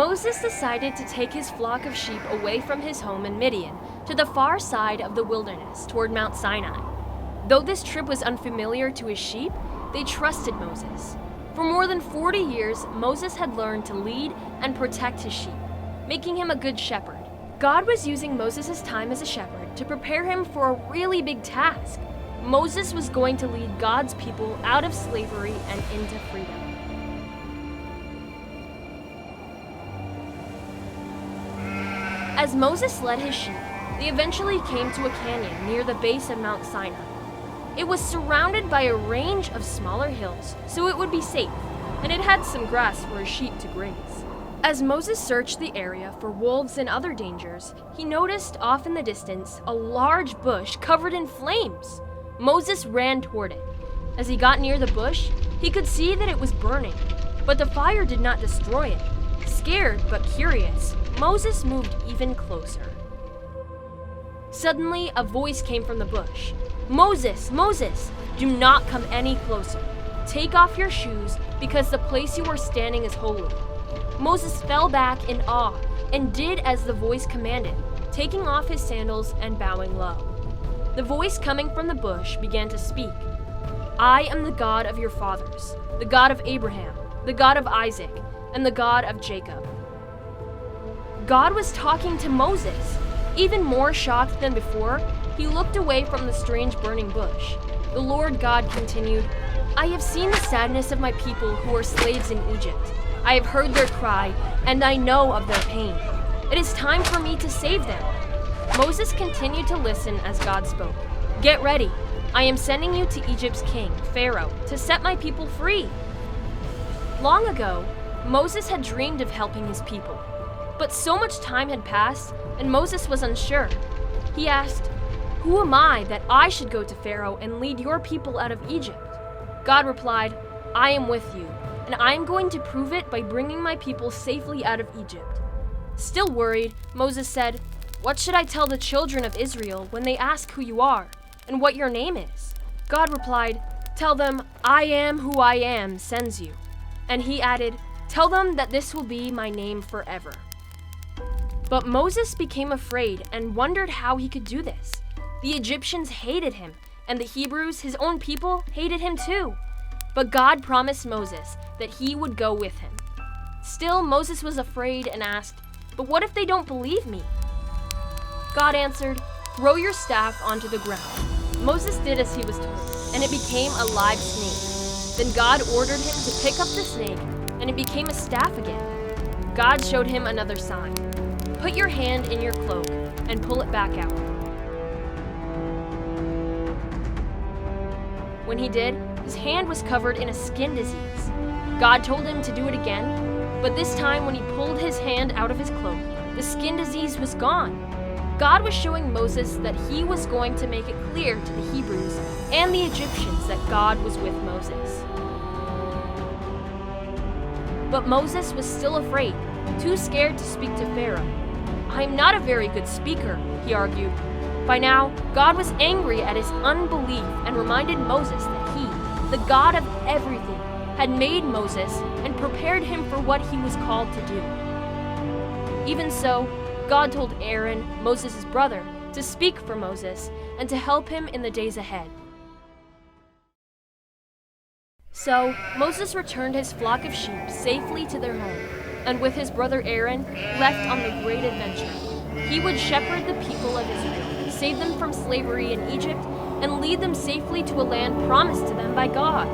Moses decided to take his flock of sheep away from his home in Midian to the far side of the wilderness toward Mount Sinai. Though this trip was unfamiliar to his sheep, they trusted Moses. For more than 40 years, Moses had learned to lead and protect his sheep, making him a good shepherd. God was using Moses' time as a shepherd to prepare him for a really big task. Moses was going to lead God's people out of slavery and into freedom. As Moses led his sheep, they eventually came to a canyon near the base of Mount Sinai. It was surrounded by a range of smaller hills, so it would be safe, and it had some grass for his sheep to graze. As Moses searched the area for wolves and other dangers, he noticed off in the distance a large bush covered in flames. Moses ran toward it. As he got near the bush, he could see that it was burning, but the fire did not destroy it. Scared but curious, Moses moved even closer. Suddenly, a voice came from the bush. "Moses, Moses, do not come any closer. Take off your shoes, because the place you are standing is holy." Moses fell back in awe and did as the voice commanded, taking off his sandals and bowing low. The voice coming from the bush began to speak. "I am the God of your fathers, the God of Abraham, the God of Isaac, and the God of Jacob." God was talking to Moses. Even more shocked than before, he looked away from the strange burning bush. The Lord God continued, "I have seen the sadness of my people who are slaves in Egypt. I have heard their cry, and I know of their pain. It is time for me to save them." Moses continued to listen as God spoke. "Get ready. I am sending you to Egypt's king, Pharaoh, to set my people free." Long ago, Moses had dreamed of helping his people. But so much time had passed, and Moses was unsure. He asked, "Who am I that I should go to Pharaoh and lead your people out of Egypt?" God replied, "I am with you, and I am going to prove it by bringing my people safely out of Egypt." Still worried, Moses said, "What should I tell the children of Israel when they ask who you are and what your name is?" God replied, "Tell them, I am who I am sends you." And he added, "Tell them that this will be my name forever." But Moses became afraid and wondered how he could do this. The Egyptians hated him, and the Hebrews, his own people, hated him too. But God promised Moses that he would go with him. Still, Moses was afraid and asked, "But what if they don't believe me?" God answered, "Throw your staff onto the ground." Moses did as he was told, and it became a live snake. Then God ordered him to pick up the snake, and it became a staff again. God showed him another sign. "Put your hand in your cloak and pull it back out." When he did, his hand was covered in a skin disease. God told him to do it again, but this time when he pulled his hand out of his cloak, the skin disease was gone. God was showing Moses that he was going to make it clear to the Hebrews and the Egyptians that God was with Moses. But Moses was still afraid, too scared to speak to Pharaoh. "I am not a very good speaker," he argued. By now, God was angry at his unbelief and reminded Moses that he, the God of everything, had made Moses and prepared him for what he was called to do. Even so, God told Aaron, Moses' brother, to speak for Moses and to help him in the days ahead. So, Moses returned his flock of sheep safely to their home, and with his brother Aaron, left on the great adventure. He would shepherd the people of Israel, save them from slavery in Egypt, and lead them safely to a land promised to them by God.